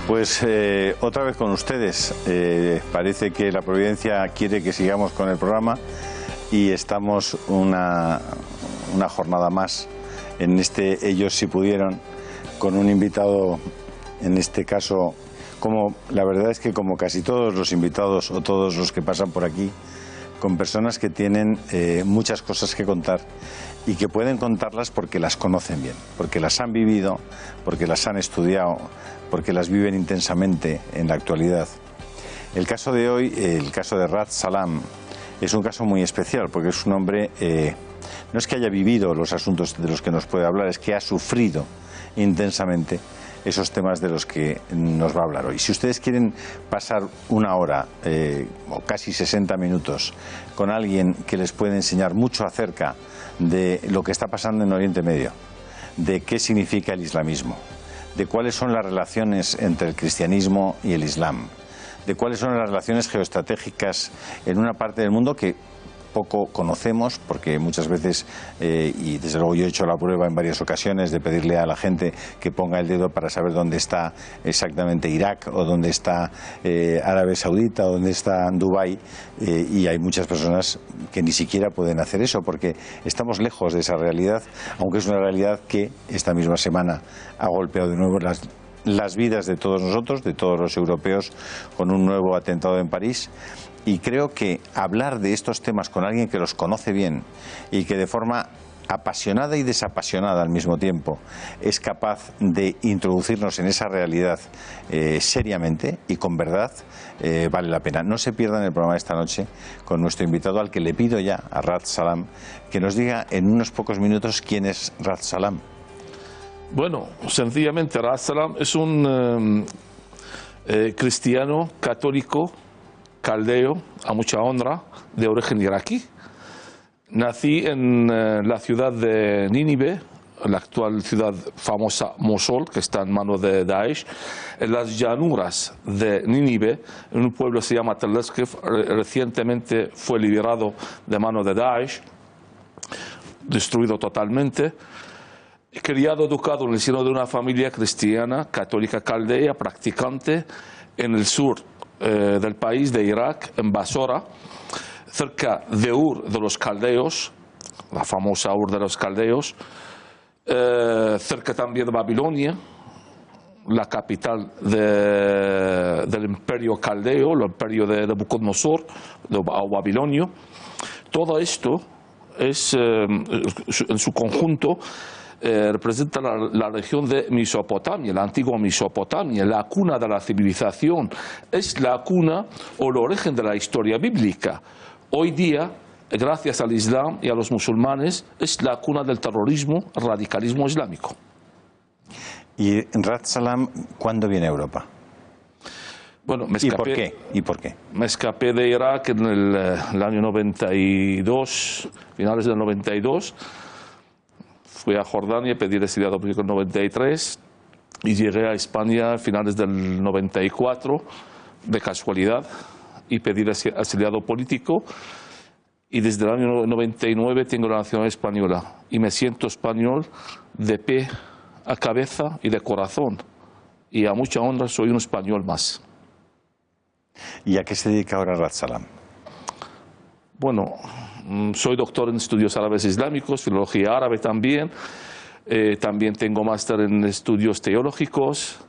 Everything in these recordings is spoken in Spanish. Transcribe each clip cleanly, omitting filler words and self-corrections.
Pues otra vez con ustedes. Parece que la providencia quiere que sigamos con el programa y estamos una jornada más en este Ellos si pudieron, con un invitado, en este caso, como la verdad es que como casi todos los invitados o todos los que pasan por aquí, con personas que tienen muchas cosas que contar y que pueden contarlas porque las conocen bien, porque las han vivido, porque las han estudiado, porque las viven intensamente en la actualidad. El caso de hoy, el caso de Rad Salam, es un caso muy especial porque es un hombre, no es que haya vivido los asuntos de los que nos puede hablar, es que ha sufrido intensamente esos temas de los que nos va a hablar hoy. Si ustedes quieren pasar una hora o casi 60 minutos con alguien que les puede enseñar mucho acerca de lo que está pasando en Oriente Medio, de qué significa el islamismo, de cuáles son las relaciones entre el cristianismo y el islam, de cuáles son las relaciones geoestratégicas en una parte del mundo que poco conocemos, porque muchas veces, y desde luego yo he hecho la prueba en varias ocasiones de pedirle a la gente que ponga el dedo para saber dónde está exactamente Irak o dónde está Arabia Saudita o dónde está Dubái, y hay muchas personas que ni siquiera pueden hacer eso porque estamos lejos de esa realidad, aunque es una realidad que esta misma semana ha golpeado de nuevo las vidas de todos nosotros, de todos los europeos, con un nuevo atentado en París. Y creo que hablar de estos temas con alguien que los conoce bien y que de forma apasionada y desapasionada al mismo tiempo es capaz de introducirnos en esa realidad seriamente y con verdad, vale la pena. No se pierdan el programa de esta noche con nuestro invitado, al que le pido ya, a Rad Salam, que nos diga en unos pocos minutos quién es Rad Salam. Bueno, sencillamente Rad Salam es un cristiano católico caldeo, a mucha honra, de origen iraquí. Nací en la ciudad de Nínive, la actual ciudad famosa Mosul, que está en manos de Daesh, en las llanuras de Nínive, en un pueblo que se llama Tel Esquif, recientemente fue liberado de manos de Daesh, destruido totalmente. Criado, educado en el seno de una familia cristiana, católica caldea, practicante, en el sur del país de Irak, en Basora, cerca de Ur de los Caldeos, la famosa Ur de los Caldeos, cerca también de Babilonia, la capital del imperio caldeo, el imperio de Nabucodonosor, o babilonio. Todo esto es, en su conjunto, representa la región de Mesopotamia, la antigua Mesopotamia, la cuna de la civilización, es la cuna o el origen de la historia bíblica. Hoy día, gracias al Islam y a los musulmanes, es la cuna del terrorismo, radicalismo islámico. ¿Y Rad Salam cuándo viene a Europa? Bueno, me escapé, ¿Y por qué? Me escapé de Irak en el año 92, finales del 92. Fui a Jordania, pedí exiliado político en el 93 y llegué a España a finales del 94, de casualidad, y pedí exiliado político. Y desde el año 99 tengo la nacionalidad española y me siento español de pie a cabeza y de corazón. Y a mucha honra soy un español más. ¿Y a qué se dedica ahora Rad Salam? Bueno, soy doctor en estudios árabes islámicos, filología árabe también. También tengo máster en estudios teológicos.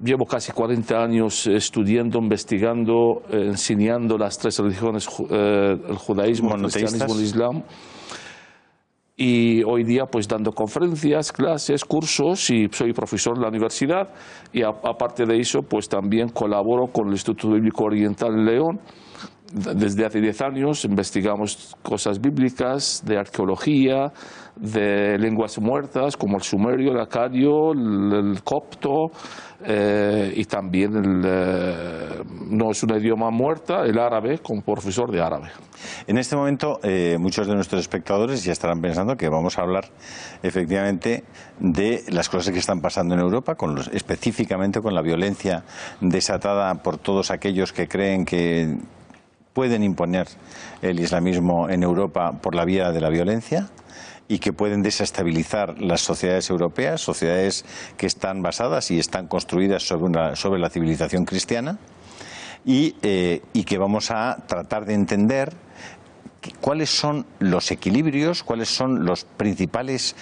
Llevo casi 40 años estudiando, investigando, enseñando las tres religiones, el judaísmo, el cristianismo y el islam. Y hoy día pues dando conferencias, clases, cursos, y soy profesor de la universidad, y aparte de eso pues también colaboro con el Instituto Bíblico Oriental en León. Desde hace 10 años investigamos cosas bíblicas, de arqueología, de lenguas muertas como el sumerio, el acadio, el copto, y también no es un idioma muerta, el árabe, como profesor de árabe. En este momento muchos de nuestros espectadores ya estarán pensando que vamos a hablar efectivamente de las cosas que están pasando en Europa, específicamente con la violencia desatada por todos aquellos que creen que pueden imponer el islamismo en Europa por la vía de la violencia. y que pueden desestabilizar las sociedades europeas, sociedades que están basadas y están construidas sobre la civilización cristiana, y que vamos a tratar de entender cuáles son los equilibrios, cuáles son los principales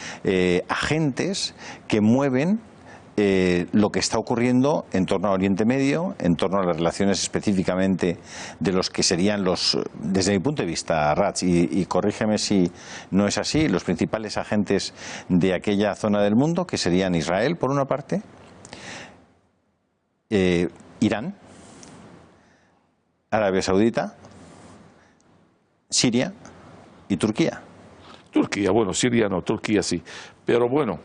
agentes que mueven lo que está ocurriendo en torno a Oriente Medio, en torno a las relaciones específicamente de los que serían desde mi punto de vista, Rats, y corrígeme si no es así, los principales agentes de aquella zona del mundo, que serían Israel, por una parte, Irán, Arabia Saudita, Siria y Turquía. Turquía, bueno, Siria no, Turquía sí. Pero bueno,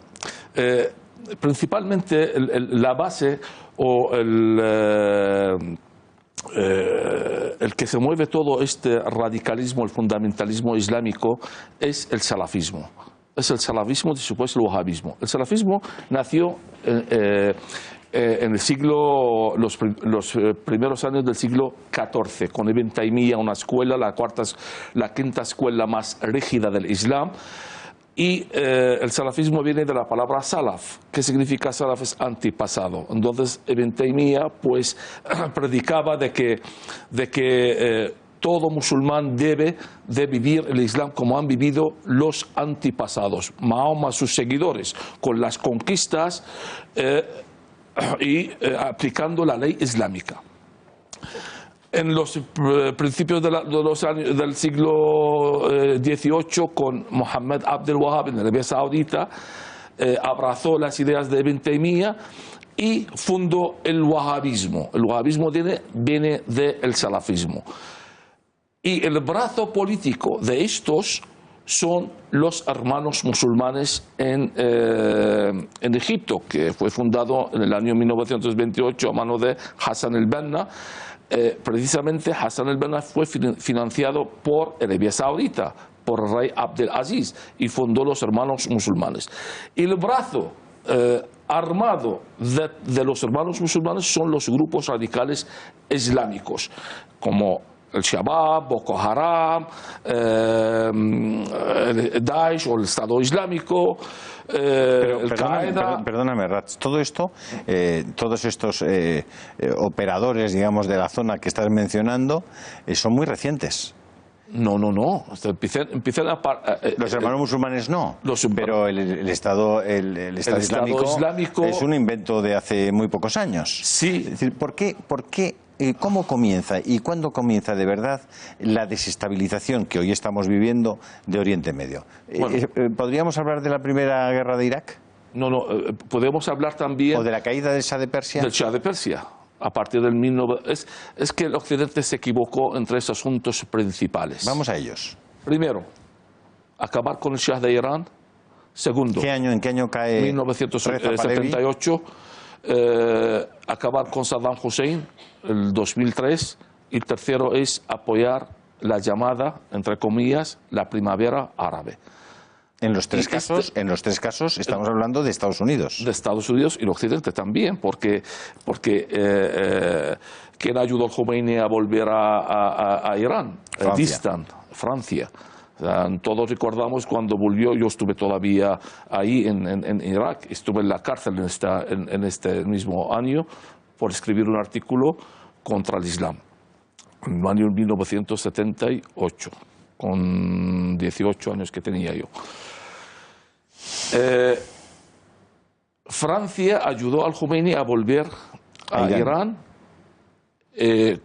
principalmente la base o el que se mueve todo este radicalismo, el fundamentalismo islámico, es el salafismo. Es el salafismo y después el wahabismo. El salafismo nació en el siglo, los primeros años del siglo XIV, con Ibn Taymiyyah, una escuela, la quinta escuela más rígida del Islam. Y el salafismo viene de la palabra salaf. ¿Qué significa salaf? Es antipasado. Entonces Ibn Taymiyyah pues predicaba de que todo musulmán debe de vivir el Islam como han vivido los antepasados, Mahoma, sus seguidores, con las conquistas y aplicando la ley islámica. En los principios de los años del siglo XVIII, con Mohammed Abdel Wahab en Arabia Saudita, abrazó las ideas de Ibn Taymiyyah y fundó el wahabismo. El wahabismo viene del salafismo. Y el brazo político de estos son los hermanos musulmanes en Egipto, que fue fundado en el año 1928 a mano de Hassan el-Banna. Precisamente Hassan el-Banna fue financiado por Arabia Saudita, por el rey Abdel Aziz, y fundó los hermanos musulmanes. Y el brazo armado de los hermanos musulmanes son los grupos radicales islámicos, como el Shabab, Boko Haram, Daesh o el Estado Islámico, Perdóname, Rats, todo esto, todos estos operadores, digamos, de la zona que estás mencionando, son muy recientes. No. Empiezan los hermanos musulmanes no, pero el Estado Islámico es un invento de hace muy pocos años. Sí. Es decir, ¿por qué, cómo comienza y cuándo comienza de verdad la desestabilización que hoy estamos viviendo de Oriente Medio? Bueno, ¿podríamos hablar de la primera guerra de Irak? No, podemos hablar también... ¿O de la caída del Shah de Persia? Del Shah de Persia. A partir del 1900... Es que el Occidente se equivocó en tres asuntos principales. Vamos a ellos. Primero, acabar con el Shah de Irán. Segundo, ¿En qué año cae 1978. Acabar con Saddam Hussein, el 2003. Y tercero es apoyar la llamada, entre comillas, la primavera árabe. En los tres casos estamos hablando de Estados Unidos. De Estados Unidos y el Occidente también, porque ¿quién ayudó a Khomeini a volver a Irán? Francia. O sea, todos recordamos cuando volvió, yo estuve todavía ahí en Irak, estuve en la cárcel en este mismo año por escribir un artículo contra el Islam, en el año 1978, con 18 años que tenía yo. Francia ayudó al Khomeini a volver a Irán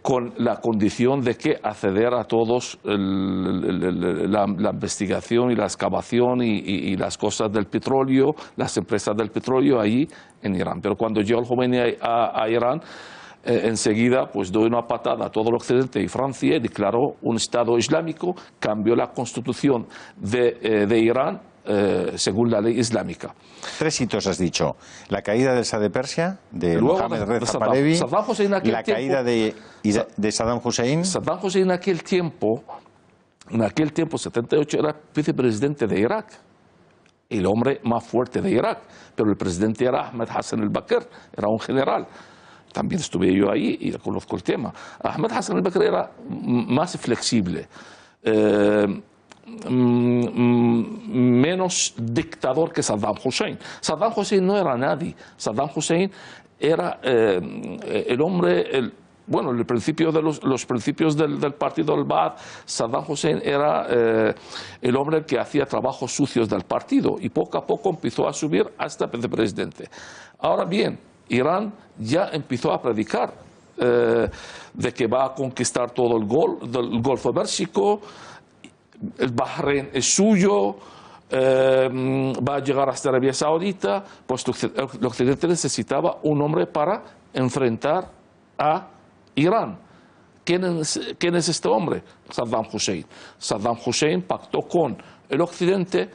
con la condición de que acceder a todos la investigación y la excavación y las cosas del petróleo, las empresas del petróleo allí en Irán. Pero cuando llegó el Khomeini a Irán, enseguida pues dio una patada a todo el Occidente y Francia y declaró un Estado islámico, cambió la constitución de Irán según la ley islámica. 3 hitos has dicho: la caída del Shah de Persia, de Mohammed Reza Pahlavi, la caída de Saddam Hussein. Saddam Hussein en aquel tiempo, 78, era vicepresidente de Irak, el hombre más fuerte de Irak, pero el presidente era Ahmed Hassan al-Bakr, era un general. También estuve yo ahí y conozco el tema. Ahmed Hassan al-Bakr era más flexible. menos dictador que Saddam Hussein. Saddam Hussein no era nadie. Saddam Hussein era el hombre, bueno, el principio de los principios del partido del Ba'ath. Saddam Hussein era el hombre que hacía trabajos sucios del partido y poco a poco empezó a subir hasta vicepresidente. Ahora bien, Irán ya empezó a predicar de que va a conquistar todo el Golfo Pérsico, el Bahrein es suyo, va a llegar hasta Arabia Saudita. Pues el Occidente necesitaba un hombre para enfrentar a Irán. ¿Quién es este hombre? Saddam Hussein. Saddam Hussein pactó con el Occidente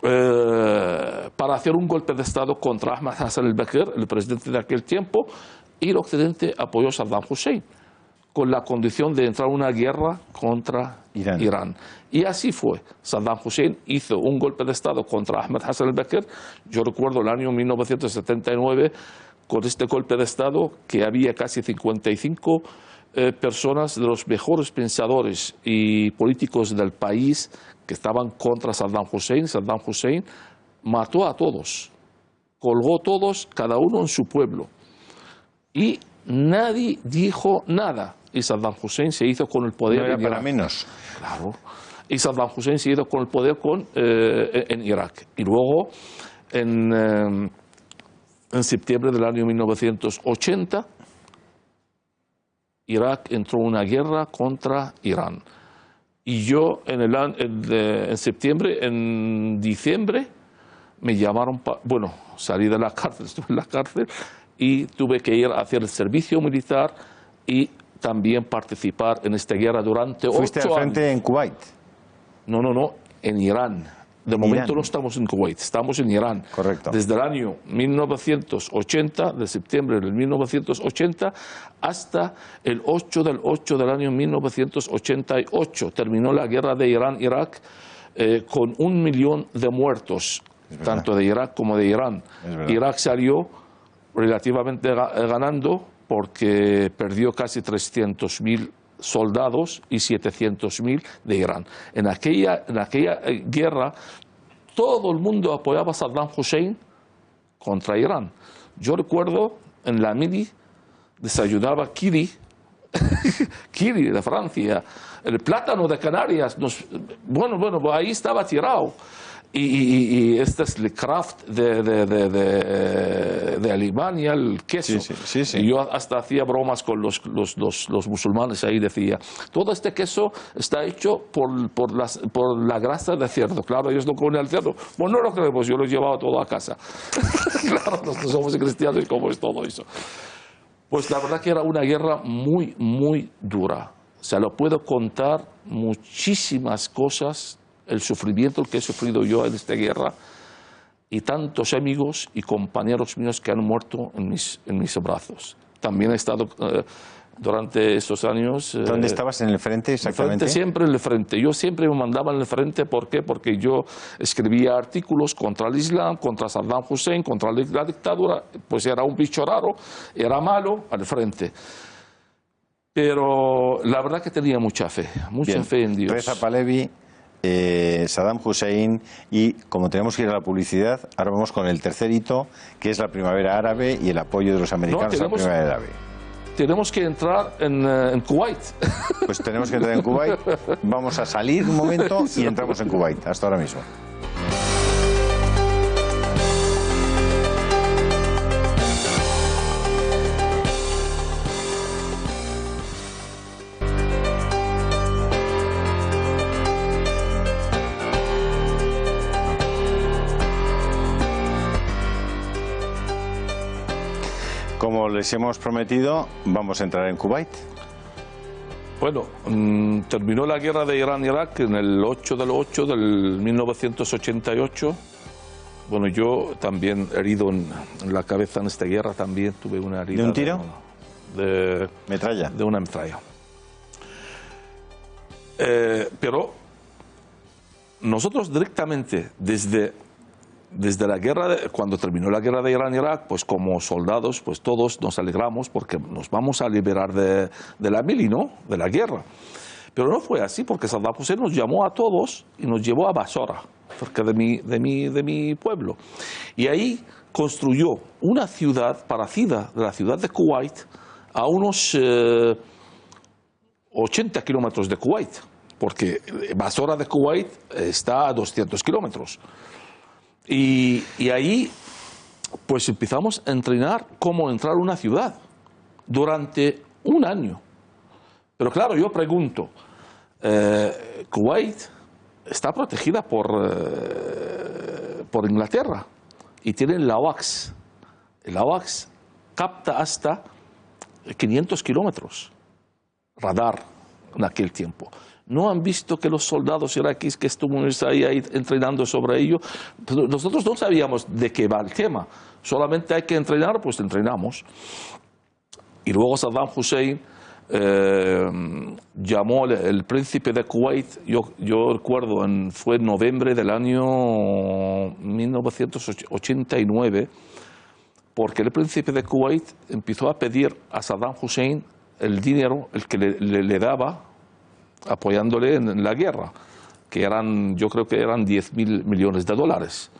para hacer un golpe de Estado contra Ahmad Hassan al-Bakr, el presidente de aquel tiempo, y el Occidente apoyó a Saddam Hussein con la condición de entrar en una guerra contra Irán. Y así fue. Saddam Hussein hizo un golpe de Estado contra Ahmad Hassan al-Bakr. Yo recuerdo el año 1979, con este golpe de Estado, que había casi 55 personas de los mejores pensadores y políticos del país que estaban contra Saddam Hussein. Saddam Hussein mató a todos, colgó todos, cada uno en su pueblo. Y nadie dijo nada. Y Saddam Hussein se hizo con el poder. No era para menos. Claro. Y Saddam Hussein se hizo con el poder en Irak. Y luego, en septiembre del año 1980, Irak entró en una guerra contra Irán. Y yo en septiembre, en diciembre, me llamaron, bueno, salí de la cárcel, estuve en la cárcel y tuve que ir a hacer el servicio militar y también participar en esta guerra durante 8 años. ¿Fuiste al frente en Kuwait? No, en Irán. De momento no estamos en Kuwait, estamos en Irán. Correcto. Desde el año 1980, de septiembre del 1980, hasta el 8 del 8 del año 1988. Terminó la guerra de Irán-Irak con 1 millón de muertos, tanto de Irak como de Irán. Irak salió relativamente ganando porque perdió casi 300.000 soldados y 700.000 de Irán. En aquella guerra todo el mundo apoyaba a Saddam Hussein contra Irán. Yo recuerdo en la Midi desayunaba kiri de Francia, el plátano de Canarias, bueno, ahí estaba tirado. Y este es el Kraft de Alemania, el queso. Sí. Y yo hasta hacía bromas con los musulmanes ahí, decía, todo este queso está hecho por la grasa de cerdo. Claro, ellos no comen el cerdo. Bueno, no lo creemos, yo lo he llevado todo a casa. Claro, nosotros somos cristianos y cómo es todo eso. Pues la verdad que era una guerra muy, muy dura. Se lo puedo contar muchísimas cosas, el sufrimiento que he sufrido yo en esta guerra y tantos amigos y compañeros míos que han muerto en mis brazos. También he estado durante estos años... ¿Dónde estabas en el frente exactamente? Siempre en el frente. Yo siempre me mandaba en el frente. ¿Por qué? Porque yo escribía artículos contra el Islam, contra Saddam Hussein, contra la dictadura. Pues era un bicho raro, era malo al frente. Pero la verdad que tenía mucha fe fe en Dios. Reza Pahlavi, Saddam Hussein, y como tenemos que ir a la publicidad, ahora vamos con el tercer hito, que es la primavera árabe y el apoyo de los americanos a la primavera árabe. Tenemos que entrar en Kuwait. Pues tenemos que entrar en Kuwait, vamos a salir un momento y entramos en Kuwait, hasta ahora mismo. Como les hemos prometido, vamos a entrar en Kuwait. Bueno, terminó la guerra de Irán-Irak en el 8 del 8 del 1988. Bueno, yo también herido en la cabeza en esta guerra, también tuve una herida. ¿De un tiro? De metralla. De una metralla. Pero nosotros directamente desde la guerra, cuando terminó la guerra de Irán-Irak, pues como soldados, pues todos nos alegramos porque nos vamos a liberar de la mili, ¿no? De la guerra. Pero no fue así, porque Saddam Hussein nos llamó a todos y nos llevó a Basora, cerca de mi pueblo. Y ahí construyó una ciudad parecida de la ciudad de Kuwait, a unos 80 kilómetros de Kuwait, porque Basora de Kuwait está a 200 kilómetros. Y ahí pues empezamos a entrenar cómo entrar a una ciudad durante un año. Pero claro, yo pregunto, Kuwait está protegida por Inglaterra y tienen la AWACS. El AWACS capta hasta 500 kilómetros, radar en aquel tiempo. ¿No han visto que los soldados iraquíes que estuvieron ahí entrenando sobre ello? Nosotros no sabíamos de qué va el tema. Solamente hay que entrenar, pues entrenamos. Y luego Saddam Hussein llamó el príncipe de Kuwait, yo recuerdo, fue en noviembre del año 1989, porque el príncipe de Kuwait empezó a pedir a Saddam Hussein el dinero, el que le daba, apoyándole en la guerra, que yo creo que eran 10.000 millones de dólares.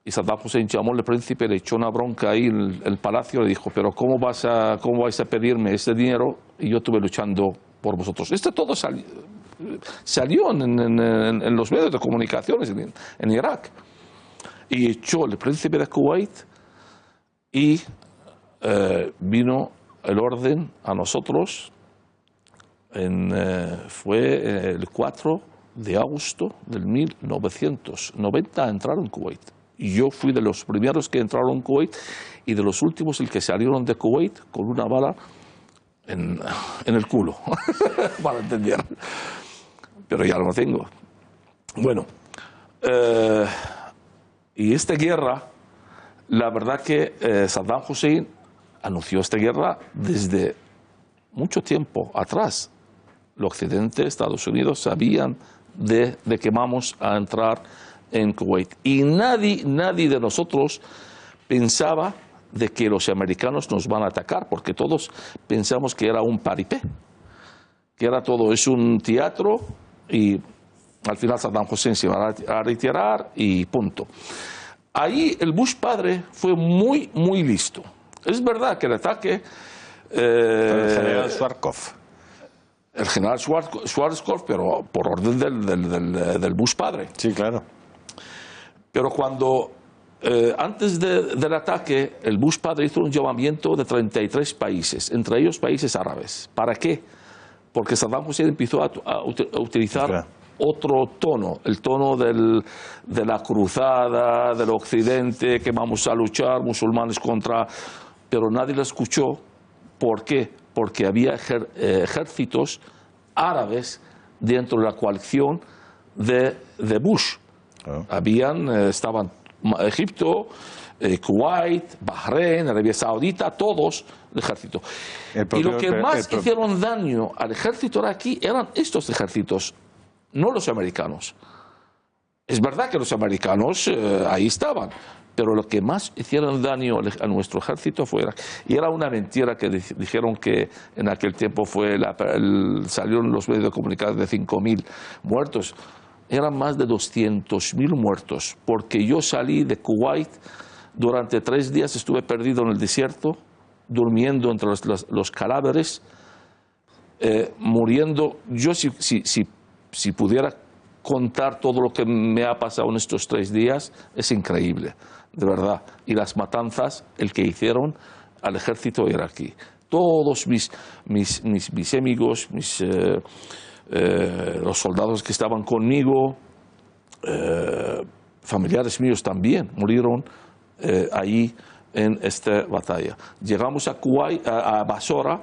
Y Saddam Hussein llamó al príncipe, le echó una bronca ahí en el palacio, le dijo, pero ¿cómo vais a pedirme ese dinero? Y yo estuve luchando por vosotros. Todo salió en los medios de comunicaciones en Irak. Y echó el príncipe de Kuwait y vino el orden a nosotros. Fue el 4 de agosto del 1990 a entrar en Kuwait. Y yo fui de los primeros que entraron en Kuwait y de los últimos el que salieron de Kuwait con una bala en el culo, para entender. Pero ya lo tengo. Bueno, y esta guerra, la verdad que Saddam Hussein anunció esta guerra desde mucho tiempo atrás. El Occidente, Estados Unidos, sabían de que vamos a entrar en Kuwait. Y nadie de nosotros pensaba de que los americanos nos van a atacar, porque todos pensamos que era un paripé, que era todo, es un teatro, y al final Saddam Hussein se va a retirar y punto. Ahí el Bush padre fue muy listo. Es verdad que el ataque... el general Schwarzkopf. El general Schwarzkopf, pero por orden del Bush padre. Sí, claro. Pero cuando, antes del ataque, el Bush padre hizo un llamamiento de 33 países, entre ellos países árabes. ¿Para qué? Porque Saddam Hussein empezó a utilizar otro tono, el tono de la cruzada, del occidente, que vamos a luchar, musulmanes contra... Pero nadie lo escuchó. ¿Por qué? Porque había ejércitos árabes dentro de la coalición de Bush. Estaban Egipto, Kuwait, Bahrein, Arabia Saudita, todos el ejército. Y lo que más hicieron daño al ejército iraquí eran estos ejércitos, no los americanos. Es verdad que los americanos ahí estaban, pero lo que más hicieron daño a nuestro ejército fue Irak. Y era una mentira que dijeron que en aquel tiempo salieron los medios de comunicación de 5.000 muertos. Eran más de 200.000 muertos, porque yo salí de Kuwait, durante 3 días estuve perdido en el desierto, durmiendo entre los cadáveres, muriendo. Yo si pudiera contar todo lo que me ha pasado en estos 3 días, es increíble, de verdad. Y las matanzas, el que hicieron al ejército iraquí. Todos mis amigos, los soldados que estaban conmigo, familiares míos también, murieron ahí en esta batalla. Llegamos a Kuwait, a Basora,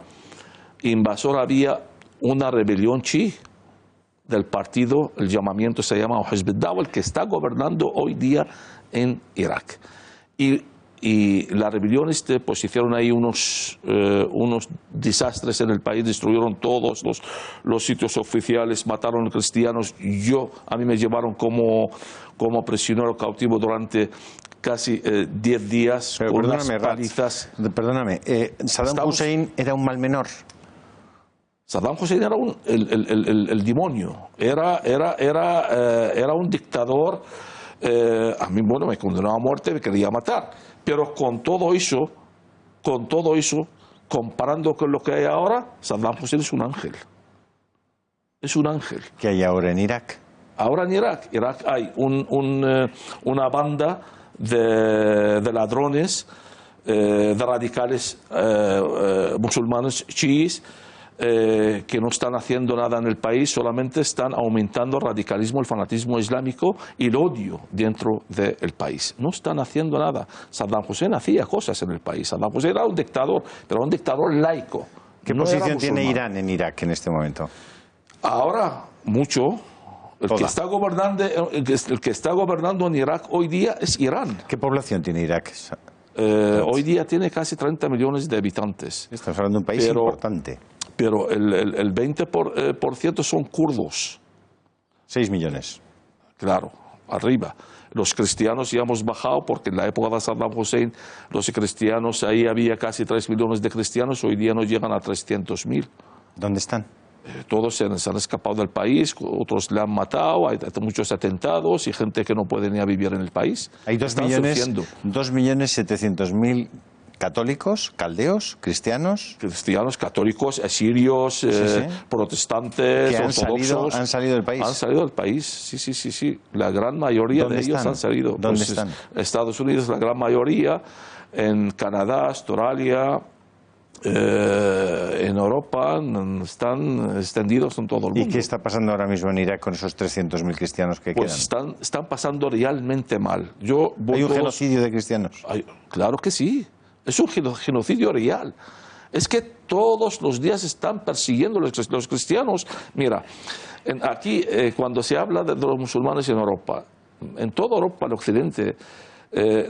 y en Basora había una rebelión chií del partido, el llamamiento se llama Hizb ut-Tahrir, el que está gobernando hoy día en Irak. Y la rebelión pues hicieron ahí unos desastres en el país, destruyeron todos los sitios oficiales, mataron a cristianos. A mí me llevaron como prisionero cautivo durante casi 10 días. Pero con perdóname, unas palizas. Perdóname, Saddam Hussein era un mal menor. Saddam Hussein era el demonio, era un dictador. A mí, bueno, me condenó a muerte, me quería matar, pero con todo eso, comparando con lo que hay ahora, Saddam Hussein es un ángel. Es un ángel. ¿Qué hay ahora en Irak? Ahora en Irak hay una banda de ladrones, de radicales musulmanes chiíes, que no están haciendo nada en el país, solamente están aumentando el radicalismo, el fanatismo islámico y el odio dentro del país. No están haciendo nada. Saddam Hussein hacía cosas en el país. Saddam Hussein era un dictador, pero un dictador laico. ¿Qué posición tiene Irán en Irak en este momento? Ahora, mucho. El que está gobernando en Irak hoy día es Irán. ¿Qué población tiene Irak? Hoy día tiene casi 30 millones de habitantes. Estamos hablando de un país importante. Pero el 20% son kurdos. 6 millones. Claro, arriba. Los cristianos ya hemos bajado porque en la época de Saddam Hussein los cristianos, ahí había casi 3 millones de cristianos, hoy día no llegan a 300.000. ¿Dónde están? Todos se han escapado del país, otros le han matado, hay muchos atentados y gente que no puede ni vivir en el país. Hay 2.700.000 católicos, caldeos, cristianos. Cristianos, católicos, asirios, protestantes, que ortodoxos. han salido del país. Han salido del país, sí. La gran mayoría de ellos han salido. ¿Dónde están? Estados Unidos, la gran mayoría, en Canadá, Australia, en Europa, están extendidos en todo el mundo. ¿Y qué está pasando ahora mismo en Irak con esos 300.000 cristianos que quedan? Están pasando realmente mal. ¿Hay un genocidio de cristianos? Claro que sí. Es un genocidio real. Es que todos los días están persiguiendo los cristianos. Mira, aquí cuando se habla de los musulmanes en Europa, en toda Europa, el occidente,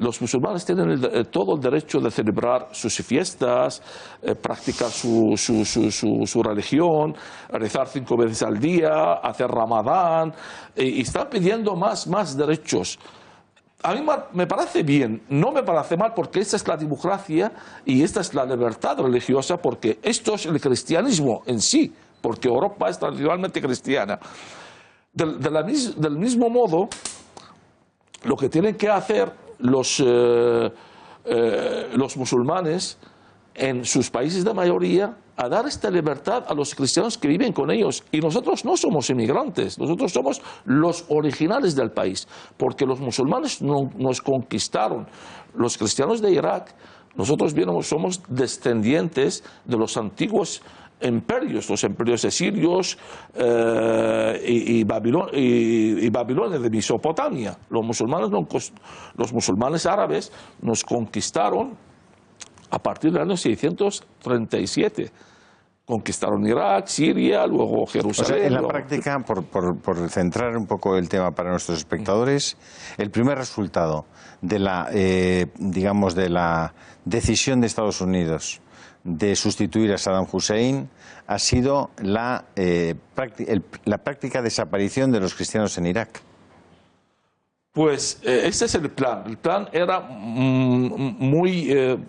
los musulmanes tienen todo el derecho de celebrar sus fiestas, practicar su religión, rezar 5 veces al día, hacer ramadán, y están pidiendo más derechos. A mí me parece bien, no me parece mal, porque esta es la democracia y esta es la libertad religiosa, porque esto es el cristianismo en sí, porque Europa es tradicionalmente cristiana. Del mismo modo, lo que tienen que hacer los musulmanes en sus países de mayoría, a dar esta libertad a los cristianos que viven con ellos. Y nosotros no somos inmigrantes, nosotros somos los originales del país, porque los musulmanes nos conquistaron. Los cristianos de Irak, nosotros somos descendientes de los antiguos imperios, los imperios asirios y Babilonia de Mesopotamia. Los musulmanes árabes nos conquistaron a partir del año 637. Conquistaron Irak, Siria, luego Jerusalén. O sea, en la práctica, por centrar un poco el tema para nuestros espectadores, el primer resultado de la decisión de Estados Unidos de sustituir a Saddam Hussein ha sido la práctica desaparición de los cristianos en Irak. Pues este es el plan. El plan era muy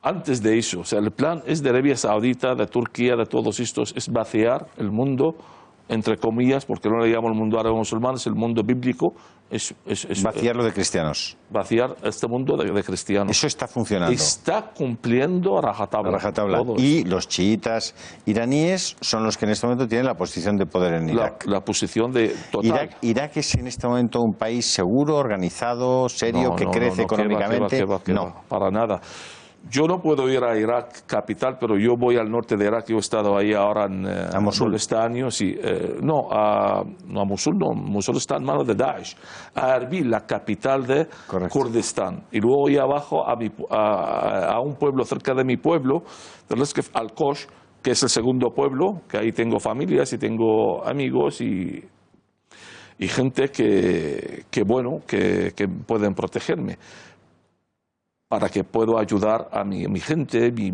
antes de eso. O sea, el plan es de Arabia Saudita, de Turquía, de todos estos, es vaciar el mundo, entre comillas, porque no le llaman el mundo árabe musulmán, es el mundo bíblico. Es vaciarlo de cristianos. Vaciar este mundo de cristianos. Eso está funcionando. Está cumpliendo a rajatabla. Y los chiitas iraníes son los que en este momento tienen la posición de poder en Irak. La posición de total. Irak es en este momento un país seguro, organizado, serio, que crece económicamente. No, para nada. Yo no puedo ir a Irak capital, pero yo voy al norte de Irak. Yo he estado ahí ahora ¿A Mosul? Este año. Sí. No, a Mosul no. Mosul está en manos de Daesh. A Erbil, la capital de Kurdistán. Y luego voy abajo a un pueblo cerca de mi pueblo, Al-Kosh, que es el segundo pueblo, que ahí tengo familias y tengo amigos y gente que pueden protegerme, para que pueda ayudar a mi gente, mi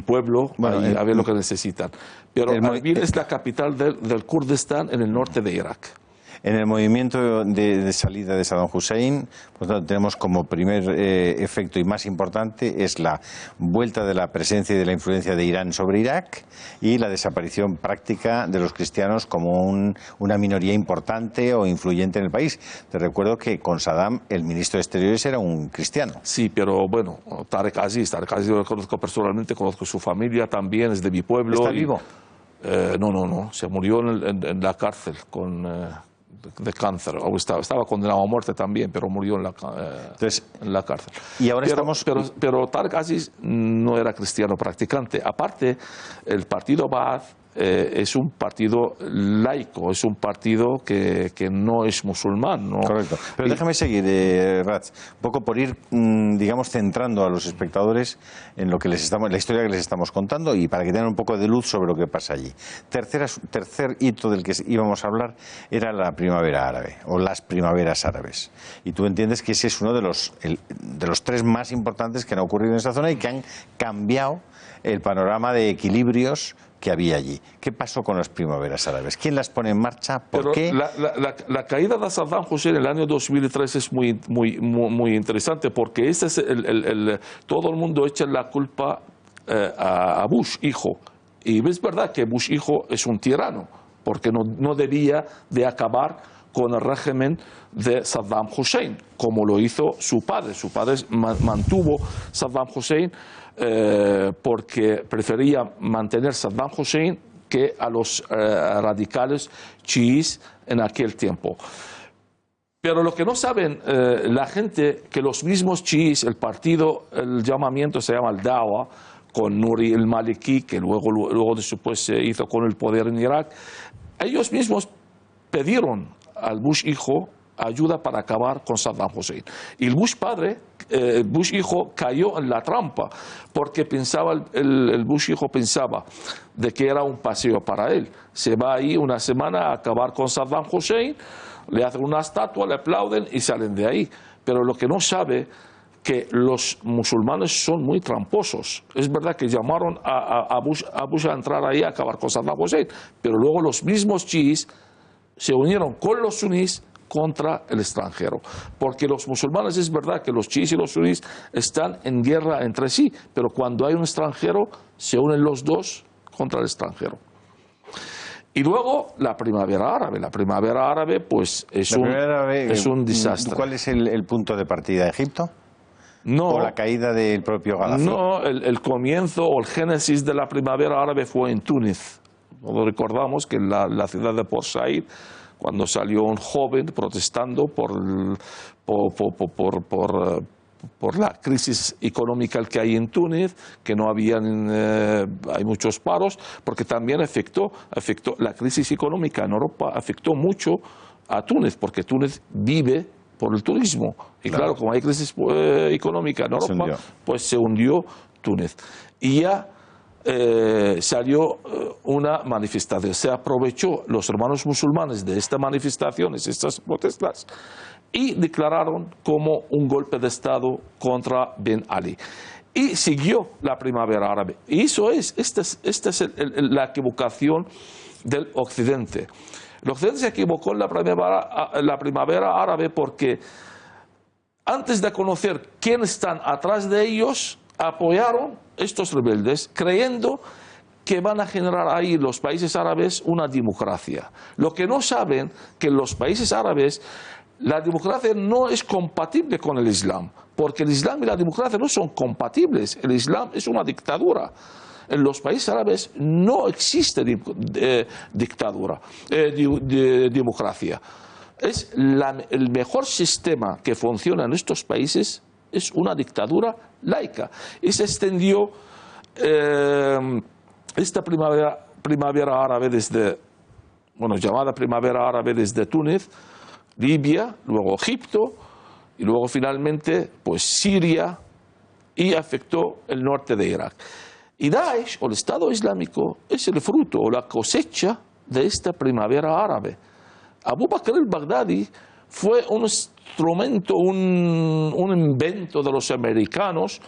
pueblo, a ver lo que necesitan. Pero Erbil es la capital del Kurdistán en el norte de Irak. En el movimiento de salida de Saddam Hussein, por tanto, tenemos como primer efecto y más importante es la vuelta de la presencia y de la influencia de Irán sobre Irak y la desaparición práctica de los cristianos como una minoría importante o influyente en el país. Te recuerdo que con Saddam el ministro de Exteriores era un cristiano. Sí, pero bueno, Tarek Aziz yo lo conozco personalmente, conozco su familia también, es de mi pueblo. ¿Está vivo? No, se murió en la cárcel de cáncer, o estaba condenado a muerte también, pero murió en la cárcel. Y ahora pero Tarek Aziz no era cristiano practicante. Aparte, el partido Ba'ath es un partido laico, es un partido que no es musulmán, ¿no? Correcto. Pero déjame seguir, Ratz, un poco por ir, digamos, centrando a los espectadores en lo que la historia que les estamos contando y para que tengan un poco de luz sobre lo que pasa allí. Tercer hito del que íbamos a hablar era la primavera árabe, o las primaveras árabes. Y tú entiendes que ese es uno de los tres más importantes que han ocurrido en esa zona y que han cambiado el panorama de equilibrios que había allí. ¿Qué pasó con las primaveras árabes? ¿Quién las pone en marcha? ¿Por qué? La caída de Saddam Hussein en el año 2003 es muy interesante porque ese es todo el mundo echa la culpa a Bush, hijo. Y es verdad que Bush, hijo, es un tirano porque no debía de acabar con el régimen de Saddam Hussein, como lo hizo su padre. Su padre mantuvo Saddam Hussein porque prefería mantener Saddam Hussein que a los radicales chiíes en aquel tiempo. Pero lo que no saben la gente, que los mismos chiíes, el llamamiento se llama el Dawa, con Nuri el-Maliki, que luego después se hizo con el poder en Irak, ellos mismos pidieron al Bush hijo ayuda para acabar con Saddam Hussein. Y el Bush padre, Bush hijo, cayó en la trampa, porque el Bush hijo pensaba de que era un paseo para él. Se va ahí una semana a acabar con Saddam Hussein, le hacen una estatua, le aplauden y salen de ahí. Pero lo que no sabe que los musulmanes son muy tramposos. Es verdad que llamaron a Bush a entrar ahí a acabar con Saddam Hussein, pero luego los mismos chiíes se unieron con los sunís contra el extranjero. Porque los musulmanes, es verdad que los chiíes y los sunís están en guerra entre sí, pero cuando hay un extranjero, se unen los dos contra el extranjero. Y luego la primavera árabe. La primavera árabe, pues, es un desastre. ¿Cuál es el punto de partida? ¿Egipto? No, ¿O la caída del propio Gaddafi? No, el comienzo o el génesis de la primavera árabe fue en Túnez. Todos recordamos que en la ciudad de Port Said, cuando salió un joven protestando por la crisis económica que hay en Túnez, que no hay muchos paros, porque también afectó la crisis económica en Europa, afectó mucho a Túnez, porque Túnez vive por el turismo. Y claro, como hay crisis económica en Europa, pues se hundió Túnez. Y ya salió una manifestación. Se aprovechó los hermanos musulmanes de estas manifestaciones, estas protestas, y declararon como un golpe de Estado contra Ben Ali. Y siguió la primavera árabe. Y esta es la equivocación del Occidente. El Occidente se equivocó en la primavera árabe porque antes de conocer quiénes están atrás de ellos, apoyaron estos rebeldes creyendo que van a generar ahí los países árabes una democracia. Lo que no saben que en los países árabes la democracia no es compatible con el Islam, porque el Islam y la democracia no son compatibles. El Islam es una dictadura. En los países árabes no existe democracia. El mejor sistema que funciona en estos países es una dictadura laica. Y se extendió esta primavera árabe llamada primavera árabe desde Túnez, Libia, luego Egipto y luego finalmente pues Siria, y afectó el norte de Irak. Y Daesh, o el Estado Islámico, es el fruto o la cosecha de esta primavera árabe. Abu Bakr al-Baghdadi fue un instrumento, un invento de los americanos.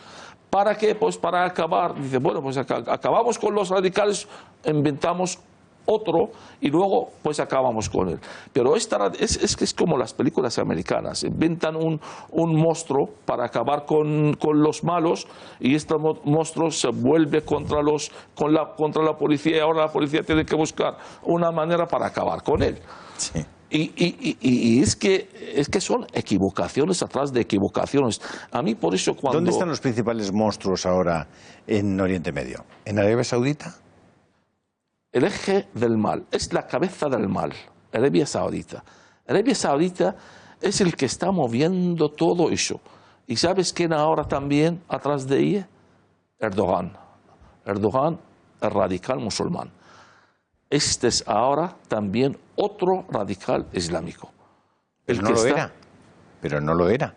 ¿Para qué? Pues para acabar. Dice, bueno, pues acabamos con los radicales, inventamos otro y luego pues acabamos con él. Pero es como las películas americanas, inventan un monstruo para acabar con los malos y este monstruo se vuelve contra la policía y ahora la policía tiene que buscar una manera para acabar con él. Sí. Y es que son equivocaciones atrás de equivocaciones. A mí por eso cuando... ¿Dónde están los principales monstruos ahora en Oriente Medio? ¿En Arabia Saudita? El eje del mal, es la cabeza del mal, Arabia Saudita. Arabia Saudita es el que está moviendo todo eso. ¿Y sabes quién ahora también atrás de ella? Erdogan. Erdogan, el radical musulmán. Este es ahora también otro radical islámico. Pero no lo era. Pero no lo era.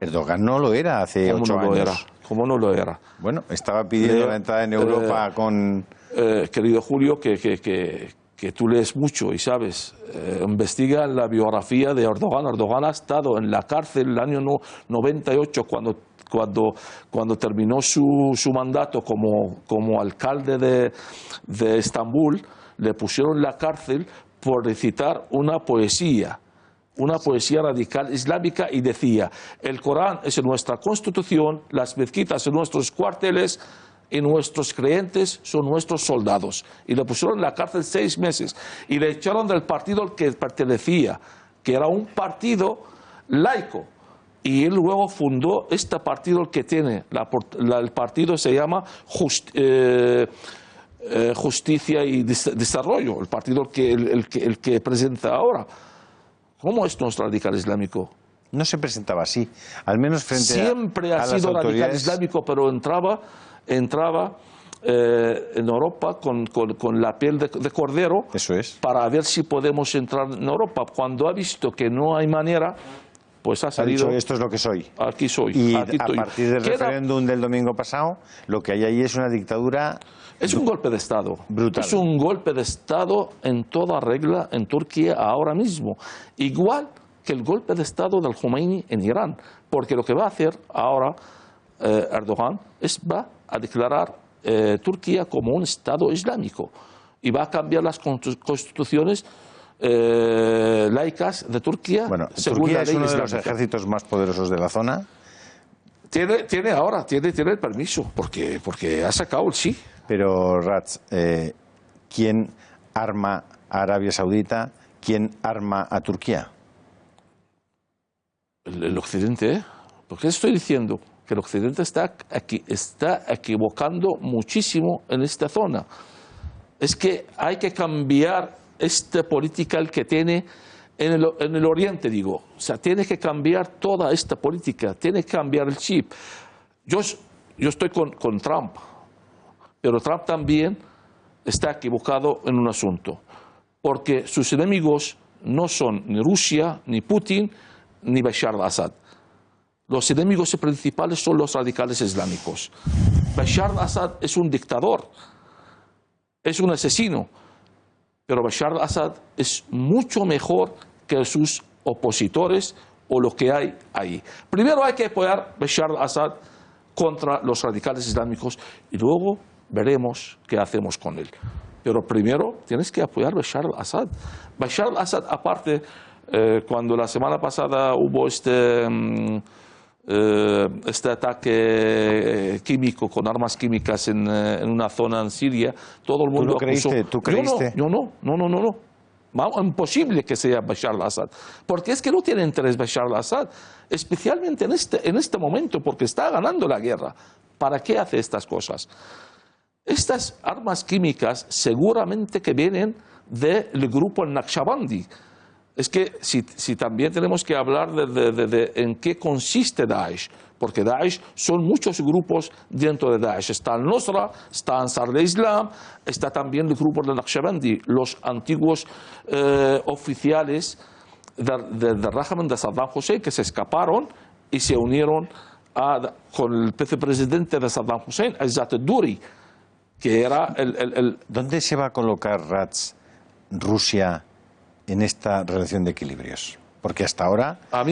Erdogan no lo era hace 8 años. ¿Cómo no lo era? Bueno, estaba pidiendo la entrada en Europa con... Querido Julio, que tú lees mucho y sabes, investiga la biografía de Erdogan. Erdogan ha estado en la cárcel el año 98 cuando terminó su mandato como alcalde de Estambul. Le pusieron en la cárcel por recitar una poesía radical islámica y decía: el Corán es en nuestra constitución, las mezquitas en nuestros cuarteles y nuestros creyentes son nuestros soldados. Y le pusieron en la cárcel 6 meses y le echaron del partido al que pertenecía, que era un partido laico. Y él luego fundó este partido, el que tiene, el partido se llama Justicia y Desarrollo, el partido el que presenta ahora. ¿Cómo es nuestro radical islámico? No se presentaba así, al menos frente Siempre a ha sido las radical autoridades. islámico, pero entraba en Europa con la piel de cordero. Eso es. Para ver si podemos entrar en Europa. Cuando ha visto que no hay manera, pues ha salido. Ha dicho: esto es lo que soy. Aquí soy. Y aquí a estoy. partir del referéndum del domingo pasado, lo que hay ahí es una dictadura. Es un golpe de Estado. Brutal. Es un golpe de Estado en toda regla en Turquía ahora mismo. Igual que el golpe de Estado del Khomeini en Irán. Porque lo que va a hacer ahora Erdogan va a declarar Turquía como un Estado islámico. Y va a cambiar las constituciones laicas de Turquía. Bueno, según Turquía la es ley uno de los islámica. ejércitos más poderosos de la zona. Tiene el permiso, porque ha sacado el sí. Pero, Ratz, ¿quién arma a Arabia Saudita? ¿Quién arma a Turquía? El Occidente, ¿eh? ¿Por qué estoy diciendo? Que el Occidente está equivocando muchísimo en esta zona. Es que hay que cambiar esta política que tiene en el Oriente, digo. O sea, tiene que cambiar toda esta política, tiene que cambiar el chip. Yo estoy con Trump, pero Trump también está equivocado en un asunto, porque sus enemigos no son ni Rusia, ni Putin, ni Bashar al-Assad. Los enemigos principales son los radicales islámicos. Bashar al-Assad es un dictador, es un asesino, pero Bashar al-Assad es mucho mejor que sus opositores o lo que hay ahí. Primero hay que apoyar a Bashar al-Assad contra los radicales islámicos y luego veremos qué hacemos con él. Pero primero tienes que apoyar a Bashar al-Assad. Bashar al-Assad, aparte, cuando la semana pasada hubo este ataque químico con armas químicas en una zona en Siria, todo el mundo acusó. ¿Tú creíste? Yo no. Imposible que sea Bashar al-Assad, porque es que no tiene interés Bashar al-Assad, especialmente en este momento, porque está ganando la guerra. ¿Para qué hace estas cosas? Estas armas químicas seguramente que vienen del grupo Naqshbandi. Es que si también tenemos que hablar de en qué consiste Daesh, porque Daesh son muchos grupos dentro de Daesh. Está el Nusra, está Ansar al-Islam, está también el grupo de Naqshbandi, los antiguos oficiales del régimen de Saddam Hussein que se escaparon y se unieron con el vicepresidente de Saddam Hussein, Izzat al-Duri, que era el... ¿Dónde se va a colocar, Ratz, Rusia en esta relación de equilibrios? Porque hasta ahora, a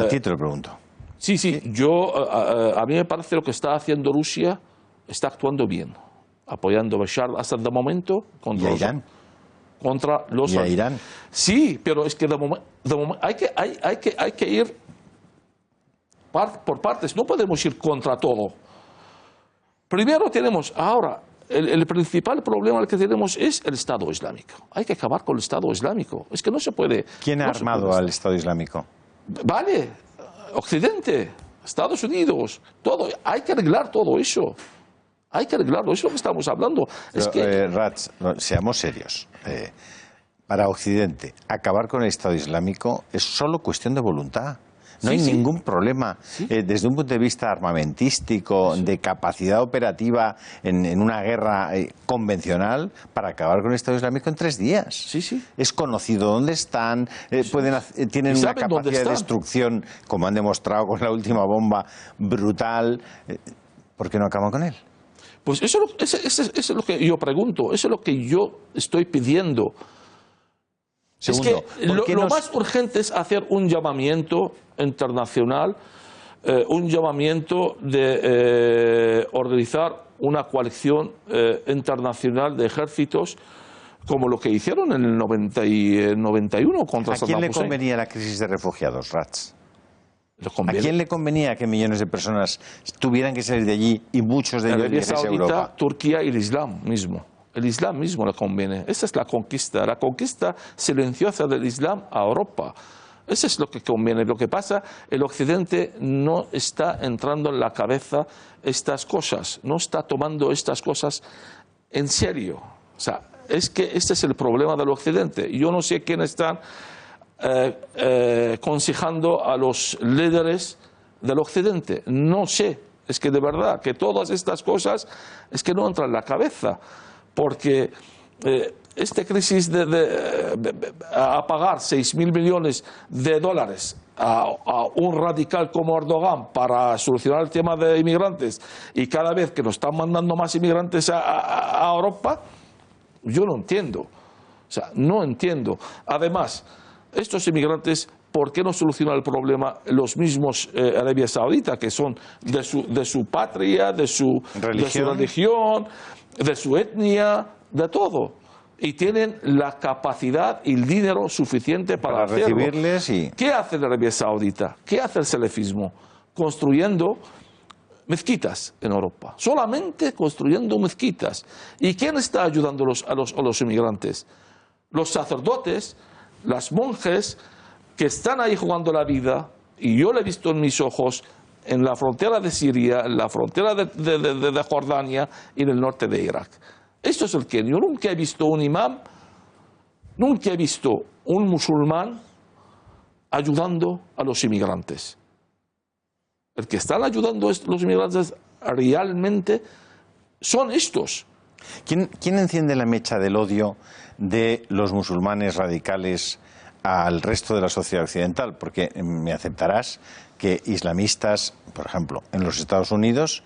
ti te lo pregunto. Sí, a mí me parece lo que está haciendo Rusia está actuando bien, apoyando a Bashar al-Assad de momento. ¿Y a Irán? contra los... ¿Y a Irán? Sí, pero es que de momento hay que ir por partes, no podemos ir contra todo. Primero tenemos, ahora, el principal problema que tenemos es el Estado Islámico. Hay que acabar con el Estado Islámico. Es que no se puede... ¿Quién ha armado al Estado Islámico? Vale, Occidente, Estados Unidos, todo. Hay que arreglar todo eso. Hay que arreglarlo, eso es lo que estamos hablando. Pero, es que... Rats, seamos serios. Para Occidente, acabar con el Estado Islámico es solo cuestión de voluntad. No hay ningún problema desde un punto de vista armamentístico, de capacidad operativa en una guerra convencional para acabar con el Estado Islámico en 3 días. Sí. Es conocido dónde están, tienen una capacidad de destrucción, como han demostrado con la última bomba, brutal. ¿Por qué no acaban con él? Pues eso es lo que yo pregunto, eso es lo que yo estoy pidiendo. Segundo, es que lo más urgente es hacer un llamamiento internacional, un llamamiento de organizar una coalición internacional de ejércitos, como lo que hicieron en el 91 contra Saddam Hussein. ¿A quién le convenía la crisis de refugiados, Rats? ¿A quién le convenía que millones de personas tuvieran que salir de allí y muchos de ellos viajesen a Europa? Turquía y el Islam mismo. El Islam mismo le conviene. Esa es la conquista silenciosa del Islam a Europa. Eso es lo que conviene. Lo que pasa, el Occidente no está entrando en la cabeza estas cosas, no está tomando estas cosas en serio. O sea, es que este es el problema del Occidente. Yo no sé quién están aconsejando a los líderes del Occidente. No sé. Es que de verdad, que todas estas cosas es que no entran en la cabeza. Porque esta crisis a pagar 6.000 millones de dólares a un radical como Erdogan para solucionar el tema de inmigrantes, y cada vez que nos están mandando más inmigrantes a Europa, yo no entiendo. O sea, no entiendo. Además, estos inmigrantes, ¿por qué no solucionan el problema los mismos Arabia Saudita, que son de su patria, de su religión, de su etnia, de todo? Y tienen la capacidad y el dinero suficiente para hacerlo. Recibirles y... ¿Qué hace la Arabia Saudita? ¿Qué hace el salafismo? Construyendo mezquitas en Europa. Solamente construyendo mezquitas. ¿Y quién está ayudando a los inmigrantes? Los sacerdotes, las monjes, que están ahí jugando la vida, y yo lo he visto en mis ojos, en la frontera de Siria, en la frontera de Jordania y en el norte de Irak. Esto es el que yo nunca he visto un imam, nunca he visto un musulmán ayudando a los inmigrantes. El que están ayudando a los inmigrantes realmente son estos. ¿Quién enciende la mecha del odio de los musulmanes radicales al resto de la sociedad occidental? Porque me aceptarás que islamistas, por ejemplo, en los Estados Unidos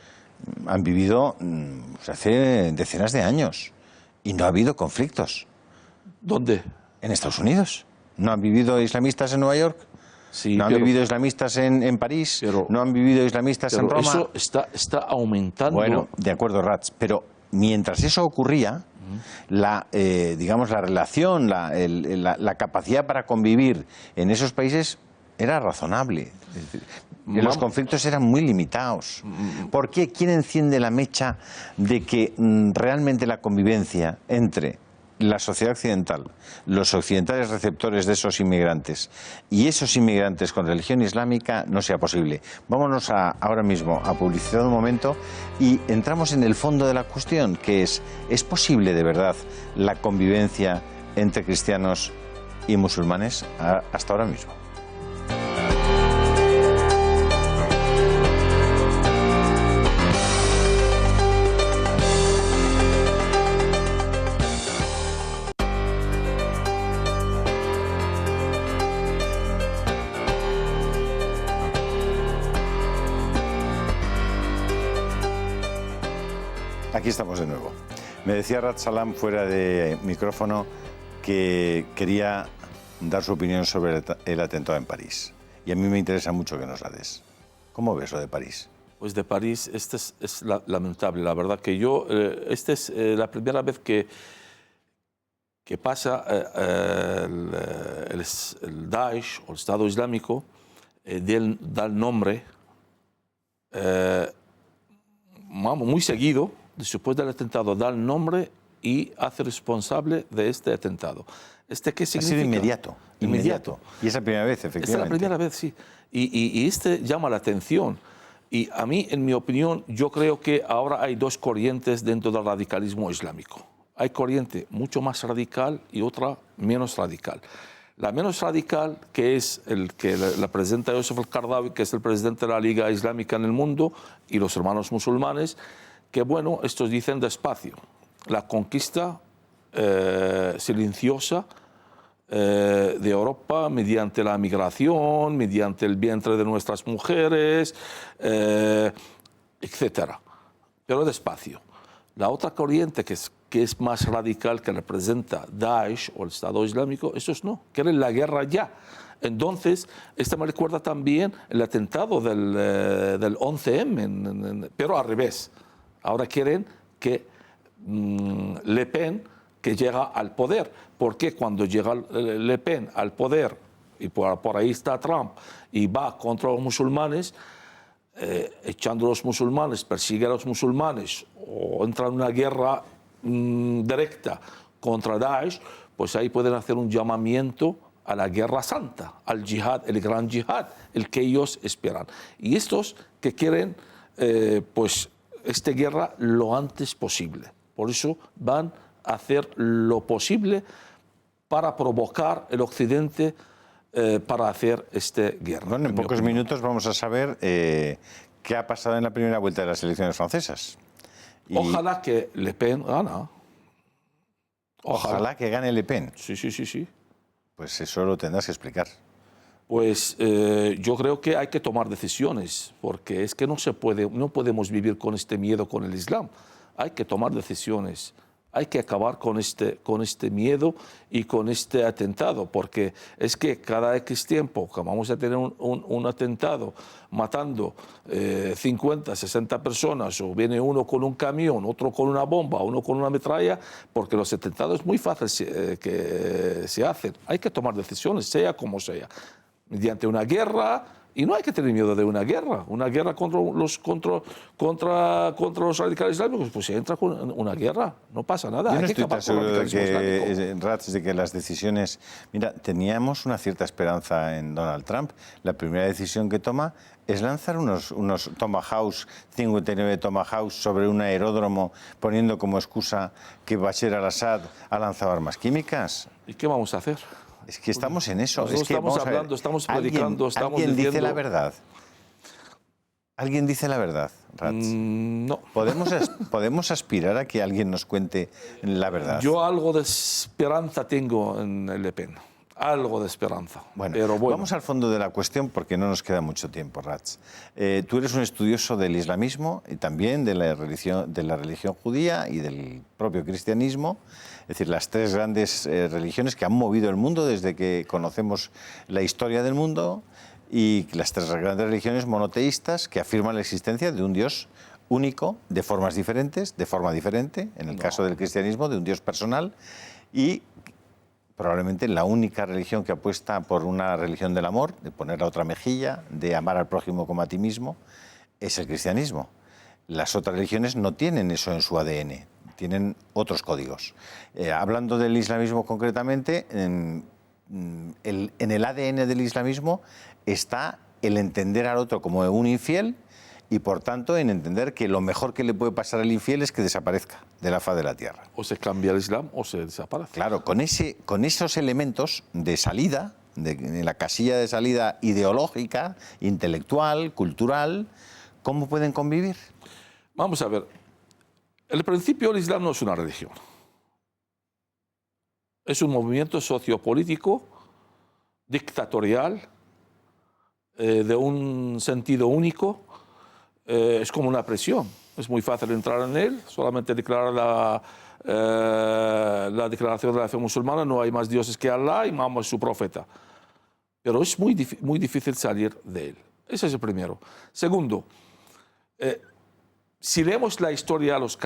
han vivido hace decenas de años y no ha habido conflictos. ¿Dónde? En Estados Unidos. ¿No han vivido islamistas en Nueva York? Sí, ¿No han vivido islamistas en París? ¿No han vivido islamistas en Roma? Eso está aumentando. Bueno, de acuerdo, Rats, pero mientras eso ocurría, la relación, la capacidad para convivir en esos países era razonable. Es decir, los conflictos eran muy limitados. ¿Por qué? ¿Quién enciende la mecha de que realmente la convivencia entre la sociedad occidental, los occidentales receptores de esos inmigrantes y esos inmigrantes con religión islámica no sea posible? Vámonos ahora mismo a publicidad un momento y entramos en el fondo de la cuestión, que ¿es posible de verdad la convivencia entre cristianos y musulmanes hasta ahora mismo? Aquí estamos de nuevo. Me decía Rad Salam fuera de micrófono que quería dar su opinión sobre el atentado en París. Y a mí me interesa mucho que nos la des. ¿Cómo ves lo de París? Pues de París, es lamentable. La verdad que yo, esta es la primera vez que que pasa el Daesh o el Estado Islámico da el nombre muy seguido, después del atentado, da el nombre y hace responsable de este atentado. ¿Qué significa? Ha sido inmediato. Inmediato. Y es la primera vez, efectivamente. Es la primera vez, sí. Y llama la atención. Y a mí, en mi opinión, yo creo que ahora hay dos corrientes dentro del radicalismo islámico. Hay corriente mucho más radical y otra menos radical. La menos radical, que es el que la presenta Yusuf al-Qaradawi, que es el presidente de la Liga Islámica en el mundo, y los hermanos musulmanes, que bueno, estos dicen despacio. La conquista silenciosa de Europa mediante la migración, mediante el vientre de nuestras mujeres, etcétera. Pero despacio. La otra corriente que es más radical, que representa Daesh o el Estado Islámico, esos no, quieren la guerra ya. Entonces, esta me recuerda también el atentado del 11M, pero al revés. Ahora quieren que Le Pen, que llega al poder, porque cuando llega Le Pen al poder, y por ahí está Trump, y va contra los musulmanes, echando a los musulmanes, persigue a los musulmanes, o entra en una guerra directa contra Daesh, pues ahí pueden hacer un llamamiento a la guerra santa, al yihad, el gran yihad, el que ellos esperan. Y estos que quieren, pues, esta guerra lo antes posible. Por eso van a hacer lo posible para provocar el Occidente para hacer esta guerra. Bueno, en pocos minutos vamos a saber qué ha pasado en la primera vuelta de las elecciones francesas. Ojalá que Le Pen gana. Ojalá que gane Le Pen. Sí. Pues eso lo tendrás que explicar. Pues yo creo que hay que tomar decisiones, porque es que no podemos vivir con este miedo con el Islam. Hay que tomar decisiones. Hay que acabar con este miedo y con este atentado, porque es que cada X tiempo que vamos a tener un atentado matando 50, 60 personas, o viene uno con un camión, otro con una bomba, uno con una metralla, porque los atentados es muy fácil que se hacen. Hay que tomar decisiones, sea como sea, mediante una guerra. Y no hay que tener miedo de una guerra contra los radicales islámicos. Pues se entra con una guerra, no pasa nada. Yo no estoy tan seguro de que las decisiones... Mira, teníamos una cierta esperanza en Donald Trump. La primera decisión que toma es lanzar unos Tomahawks, 59 Tomahawks sobre un aeródromo, poniendo como excusa que Bashar al-Assad ha lanzado armas químicas. ¿Y qué vamos a hacer? Es que estamos en eso. Nosotros estamos hablando, estamos predicando, estamos diciendo... ¿Alguien dice la verdad? ¿Alguien dice la verdad, Ratz? No. ¿Podemos aspirar a que alguien nos cuente la verdad? Yo algo de esperanza tengo en Le Pen. Algo de esperanza. Bueno, vamos al fondo de la cuestión porque no nos queda mucho tiempo, Ratz. Tú eres un estudioso del islamismo y también de la religión judía y del propio cristianismo. Es decir, las tres grandes religiones que han movido el mundo desde que conocemos la historia del mundo, y las tres grandes religiones monoteístas que afirman la existencia de un Dios único, de formas diferentes, de forma diferente, en el caso del cristianismo, de un Dios personal, y probablemente la única religión que apuesta por una religión del amor, de poner la otra mejilla, de amar al prójimo como a ti mismo, es el cristianismo. Las otras religiones no tienen eso en su ADN. Tienen otros códigos. Hablando del islamismo concretamente, en el ADN del islamismo está el entender al otro como un infiel y, por tanto, en entender que lo mejor que le puede pasar al infiel es que desaparezca de la faz de la tierra. O se cambia el Islam o se desaparece. Claro, con esos elementos de salida, de la casilla de salida ideológica, intelectual, cultural, ¿cómo pueden convivir? Vamos a ver. El principio, el Islam no es una religión. Es un movimiento sociopolítico, dictatorial, de un sentido único. Es como una presión. Es muy fácil entrar en él, solamente declarar la declaración de la fe musulmana, no hay más dioses que Allah y Mahoma es su profeta. Pero es muy difícil salir de él. Ese es el primero. Segundo, si leemos la historia a los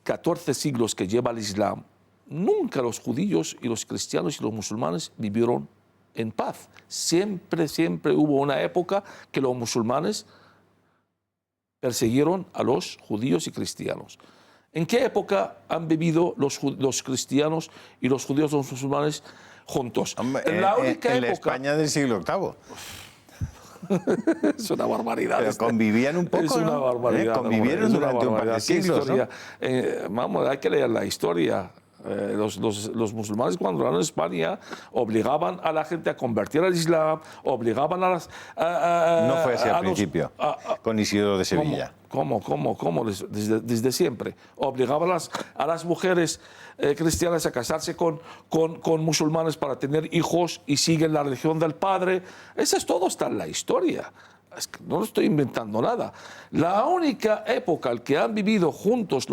14 siglos que lleva el Islam, nunca los judíos y los cristianos y los musulmanes vivieron en paz. Siempre hubo una época que los musulmanes persiguieron a los judíos y cristianos. ¿En qué época han vivido los cristianos y los judíos y los musulmanes juntos? En la única en la época... España del siglo VIII. Es una barbaridad. Pero convivían un poco, Es una ¿no? barbaridad. Convivieron es una durante un par de barbaridad. ¿Qué siglos, ¿no? historia? Vamos, hay que leer la historia. Los musulmanes cuando eran en España obligaban a la gente a convertir al Islam, obligaban a las... No fue así al principio, con Isidoro de Sevilla. ¿Cómo? Desde siempre. Obligaban a las mujeres cristianas a casarse con musulmanes para tener hijos y siguen la religión del padre. Eso es todo, está en la historia. Es que no estoy inventando nada. La única época en que han vivido juntos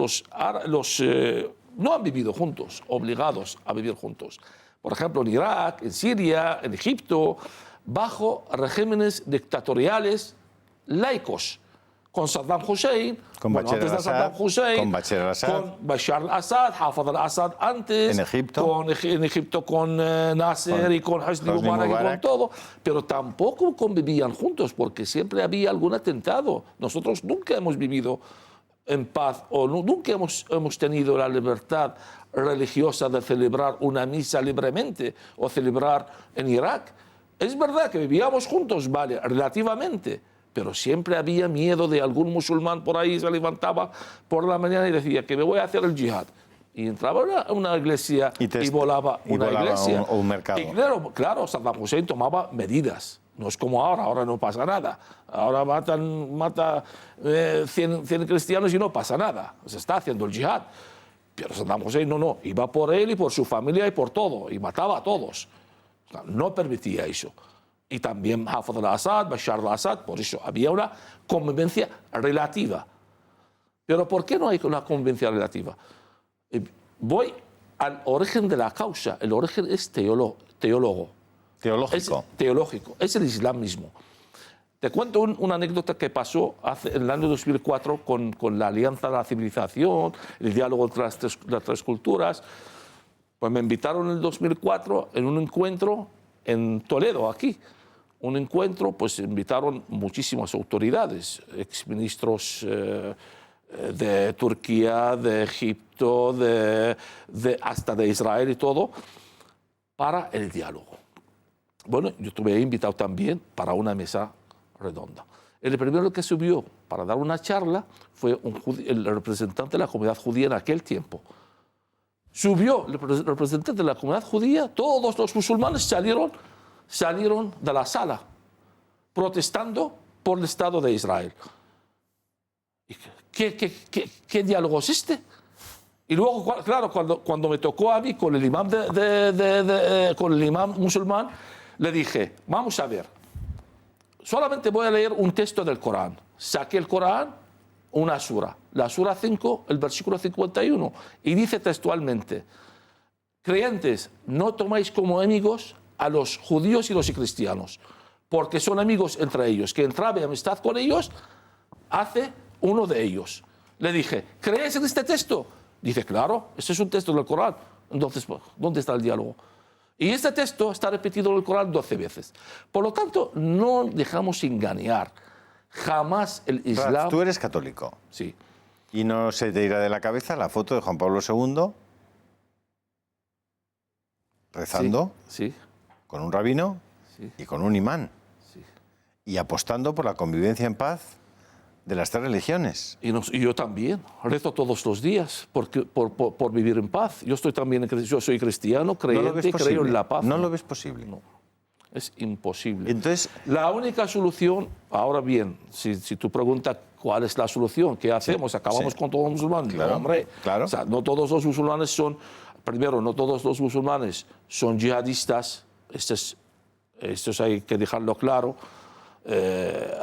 no han vivido juntos, obligados a vivir juntos. Por ejemplo, en Irak, en Siria, en Egipto, bajo regímenes dictatoriales laicos, con Saddam Hussein, con Bashar al-Assad, con Bashar al-Assad, Hafez al-Assad antes, en Egipto con Nasser y con Hosni Mubarak y con todo, pero tampoco convivían juntos porque siempre había algún atentado. Nosotros nunca hemos vivido en paz o nunca hemos tenido la libertad religiosa de celebrar una misa libremente o celebrar en Irak. Es verdad que vivíamos juntos, vale, relativamente, pero siempre había miedo de algún musulmán por ahí, se levantaba por la mañana y decía que me voy a hacer el yihad. Y entraba a una iglesia y volaba una iglesia. O un mercado. Y claro, Saddam Hussein tomaba medidas. No es como ahora no pasa nada. Ahora mata 100 cristianos y no pasa nada. Se está haciendo el yihad. Pero Saddam Hussein no. Iba por él y por su familia y por todo. Y mataba a todos. O sea, no permitía eso. Y también Hafez al-Assad, Bashar al-Assad. Por eso había una convivencia relativa. Pero ¿por qué no hay una convivencia relativa? Voy al origen de la causa. El origen es teológico. Es el Islam mismo. Te cuento una anécdota que pasó en el año 2004 con la Alianza de la Civilización, el diálogo entre las tres culturas. Pues me invitaron en el 2004 en un encuentro en Toledo, aquí. Un encuentro, pues invitaron muchísimas autoridades, exministros de Turquía, de Egipto, hasta de Israel y todo, para el diálogo. Bueno, yo estuve invitado también para una mesa redonda. El primero que subió para dar una charla fue el representante de la comunidad judía en aquel tiempo. Subió el representante de la comunidad judía, todos los musulmanes salieron de la sala protestando por el Estado de Israel. ¿Qué diálogo es este? Y luego, claro, cuando me tocó a mí con el imam, con el imam musulmán, le dije, vamos a ver, solamente voy a leer un texto del Corán. Saqué el Corán, una sura, la sura 5, el versículo 51, y dice textualmente, creyentes, no tomáis como enemigos a los judíos y los cristianos, porque son amigos entre ellos. Que entrabe amistad con ellos, hace uno de ellos. Le dije, ¿crees en este texto? Dice, claro, este es un texto del Corán. Entonces, ¿dónde está el diálogo? Y este texto está repetido en el Corán 12 veces. Por lo tanto, no dejamos engañar. Jamás el Islam... Tú eres católico. Sí. Y no se te irá de la cabeza la foto de Juan Pablo II rezando sí. con un rabino y con un imán. Sí. Y apostando por la convivencia en paz de las tres religiones. Y yo también rezo todos los días por vivir en paz. Yo soy cristiano, creyente, creo en la paz. ¿No lo ves posible? No, es imposible. Entonces, la única solución, ahora bien, si tú preguntas cuál es la solución, ¿qué hacemos? ¿Acabamos con todos los musulmanes? Claro, no, hombre. Claro. O sea, no todos los musulmanes no todos los musulmanes son yihadistas. Esto hay que dejarlo claro.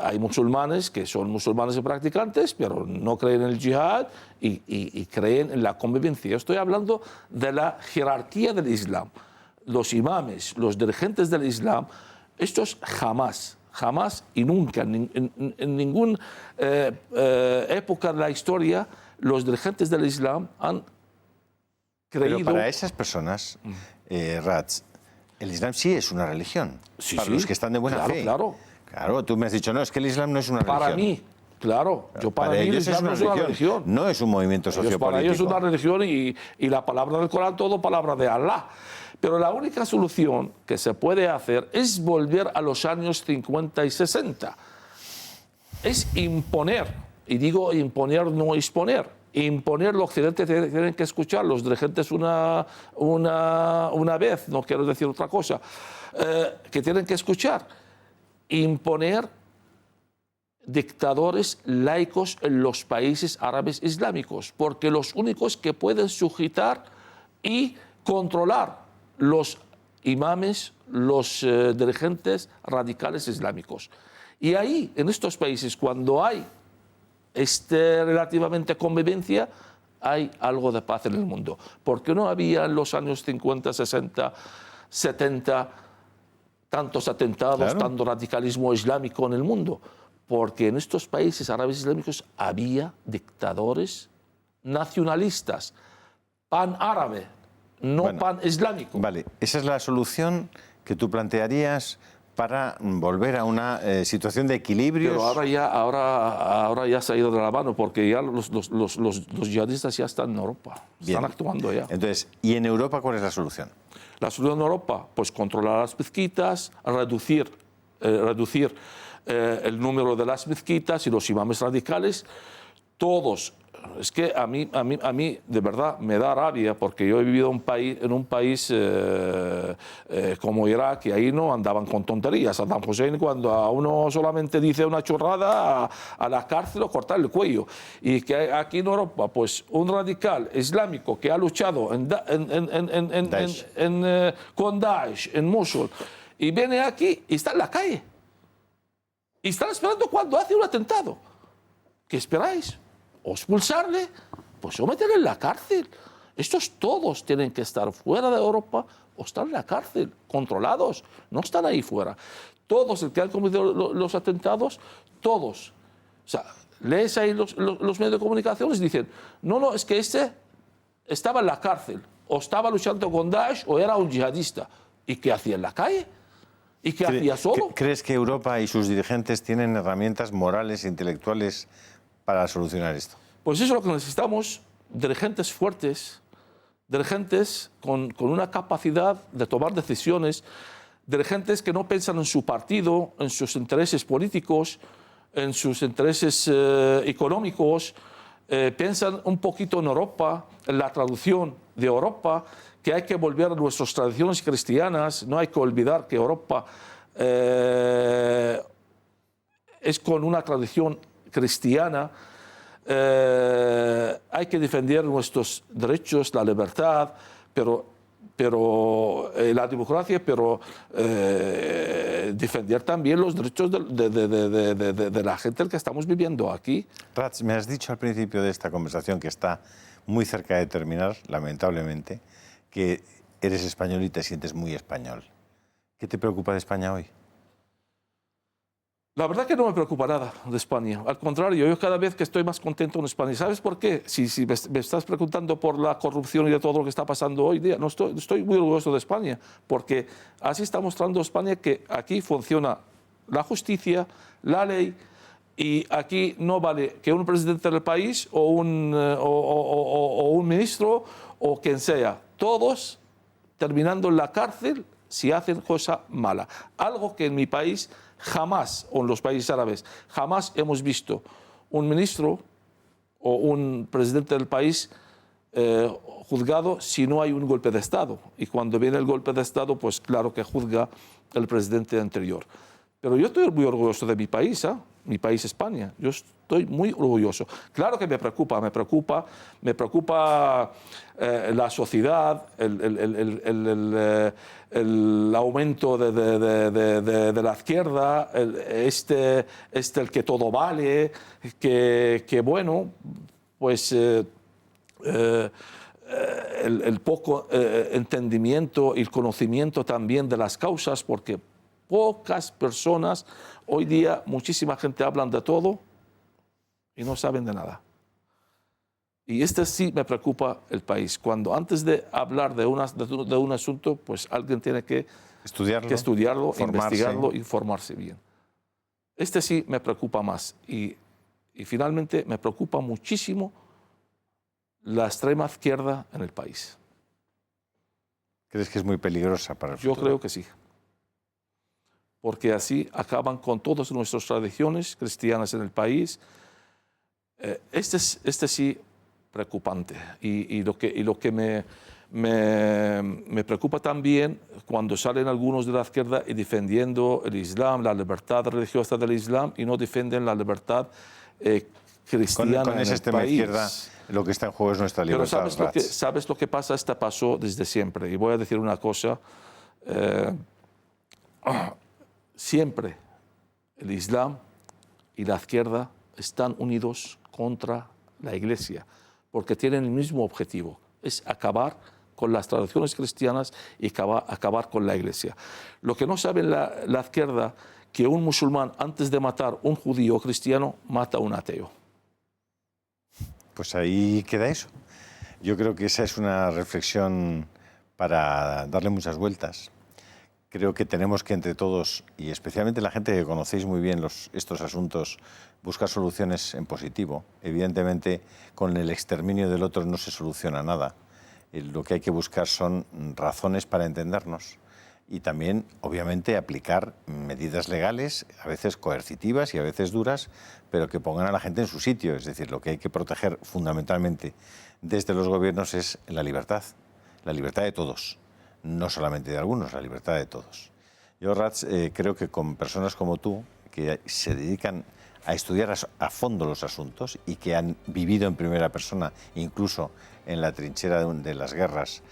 Hay musulmanes que son musulmanes practicantes, pero no creen en el yihad y creen en la convivencia. Yo estoy hablando de la jerarquía del Islam. Los imames, los dirigentes del Islam, estos jamás y nunca, en ninguna época de la historia, los dirigentes del Islam han creído... Pero para esas personas, Rats, el Islam sí es una religión. Sí, para sí. los que están de buena Claro, fe. claro. Claro, tú me has dicho, no, es que el Islam no es una religión. Para mí, claro. Para mí el ellos Islam no es una religión. No es un movimiento sociopolítico. Para ellos es una religión y la palabra del Corán, todo palabra de Allah. Pero la única solución que se puede hacer es volver a los años 50 y 60. Es imponer, y digo imponer, no exponer. Imponer lo occidente tienen que escuchar los dirigentes una vez, no quiero decir otra cosa, que tienen que escuchar. Imponer dictadores laicos en los países árabes islámicos, porque los únicos que pueden sujetar y controlar los imames, los dirigentes radicales islámicos. Y ahí, en estos países, cuando hay relativamente convivencia, hay algo de paz en el mundo. Porque no había en los años 50, 60, 70 tantos atentados, claro, tanto radicalismo islámico en el mundo. Porque en estos países árabes islámicos había dictadores nacionalistas, pan-árabe, no pan-islámico. Vale, esa es la solución que tú plantearías para volver a una situación de equilibrio. Pero ahora ya se ha ido de la mano, porque ya los yihadistas ya están en Europa, Bien. están actuando ya. Entonces, ¿y en Europa cuál es la solución? La solución en Europa, pues controlar las mezquitas, reducir el número de las mezquitas y los imames radicales, todos. Es que a mí de verdad me da rabia, porque yo he vivido en un país como Irak, y ahí no andaban con tonterías. Saddam Hussein, cuando a uno solamente dice una chorrada, a la cárcel o cortar el cuello. Y que aquí en Europa, pues un radical islámico que ha luchado con Daesh en Mosul, y viene aquí y está en la calle. Y están esperando cuando hace un atentado. ¿Qué esperáis? O expulsarle, pues o meterle en la cárcel. Estos todos tienen que estar fuera de Europa o estar en la cárcel, controlados, no están ahí fuera. Todos los que han cometido los atentados, todos. O sea, lees ahí los medios de comunicación y dicen, no, es que este estaba en la cárcel, o estaba luchando con Daesh, o era un yihadista. ¿Y qué hacía en la calle? ¿Y qué hacía solo? ¿Crees que Europa y sus dirigentes tienen herramientas morales e intelectuales para solucionar esto? Pues eso es lo que necesitamos, dirigentes fuertes, dirigentes con una capacidad de tomar decisiones, dirigentes que no piensan en su partido, en sus intereses políticos, en sus intereses económicos, piensan un poquito en Europa, en la traducción de Europa, que hay que volver a nuestras tradiciones cristianas, no hay que olvidar que Europa es con una tradición cristiana. Hay que defender nuestros derechos, la libertad, pero la democracia, pero defender también los derechos de la gente que estamos viviendo aquí. Rats, me has dicho al principio de esta conversación, que está muy cerca de terminar, lamentablemente, que eres español y te sientes muy español. ¿Qué te preocupa de España hoy? La verdad que no me preocupa nada de España. Al contrario, yo cada vez que estoy más contento en España. ¿Sabes por qué? Si me estás preguntando por la corrupción y de todo lo que está pasando hoy día, no estoy muy orgulloso de España, porque así está mostrando España que aquí funciona la justicia, la ley, y aquí no vale que un presidente del país o un ministro o quien sea, todos terminando en la cárcel si hacen cosa mala. Algo que en mi país jamás, o en los países árabes, jamás hemos visto un ministro o un presidente del país juzgado si no hay un golpe de Estado. Y cuando viene el golpe de Estado, pues claro que juzga el presidente anterior. Pero yo estoy muy orgulloso de mi país, mi país España. Yo estoy muy orgulloso. Claro que me preocupa la sociedad, el aumento de la izquierda, el que todo vale, que bueno, pues el poco entendimiento y el conocimiento también de las causas, porque pocas personas, hoy día muchísima gente hablan de todo y no saben de nada. Y sí me preocupa el país. Cuando antes de hablar de un asunto, pues alguien tiene que estudiarlo, investigarlo y formarse bien. Sí me preocupa más. Y finalmente me preocupa muchísimo la extrema izquierda en el país. ¿Crees que es muy peligrosa para el futuro? Yo creo que sí. Porque así acaban con todas nuestras tradiciones cristianas en el país. Sí preocupante. Y lo que me preocupa también cuando salen algunos de la izquierda y defendiendo el Islam, la libertad religiosa del Islam, y no defienden la libertad cristiana con esa en el extrema país. izquierda, lo que está en juego es nuestra libertad. Pero ¿sabes lo que pasa? Esto pasó desde siempre. Y voy a decir una cosa. Siempre el Islam y la izquierda están unidos contra la Iglesia, porque tienen el mismo objetivo, es acabar con las tradiciones cristianas y acabar con la Iglesia. Lo que no sabe la izquierda, que un musulmán antes de matar un judío o cristiano mata a un ateo. Pues ahí queda eso. Yo creo que esa es una reflexión para darle muchas vueltas. Creo que tenemos que entre todos, y especialmente la gente que conocéis muy bien estos asuntos, buscar soluciones en positivo. Evidentemente, con el exterminio del otro no se soluciona nada. Lo que hay que buscar son razones para entendernos y también, obviamente, aplicar medidas legales, a veces coercitivas y a veces duras, pero que pongan a la gente en su sitio. Es decir, lo que hay que proteger fundamentalmente desde los gobiernos es la libertad de todos. No solamente de algunos, la libertad de todos. Yo, Rats, creo que con personas como tú, que se dedican a estudiar a fondo los asuntos y que han vivido en primera persona, incluso en la trinchera de las guerras,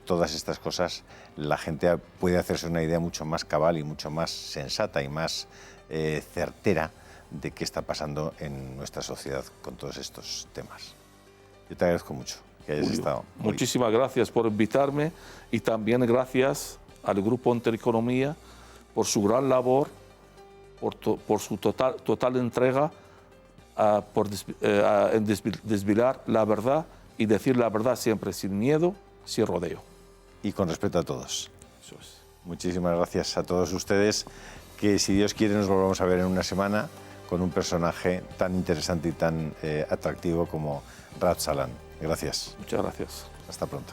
todas estas cosas, la gente puede hacerse una idea mucho más cabal y mucho más sensata y más certera de qué está pasando en nuestra sociedad con todos estos temas. Yo te agradezco mucho que hayas estado. Muchísimas gracias por invitarme y también gracias al Grupo Intereconomía por su gran labor, por su total entrega en desvelar la verdad y decir la verdad siempre sin miedo, sin rodeo. Y con respeto a todos. Eso es. Muchísimas gracias a todos ustedes, que si Dios quiere nos volvamos a ver en una semana con un personaje tan interesante y tan atractivo como Rats Salan. Gracias. Muchas gracias. Hasta pronto.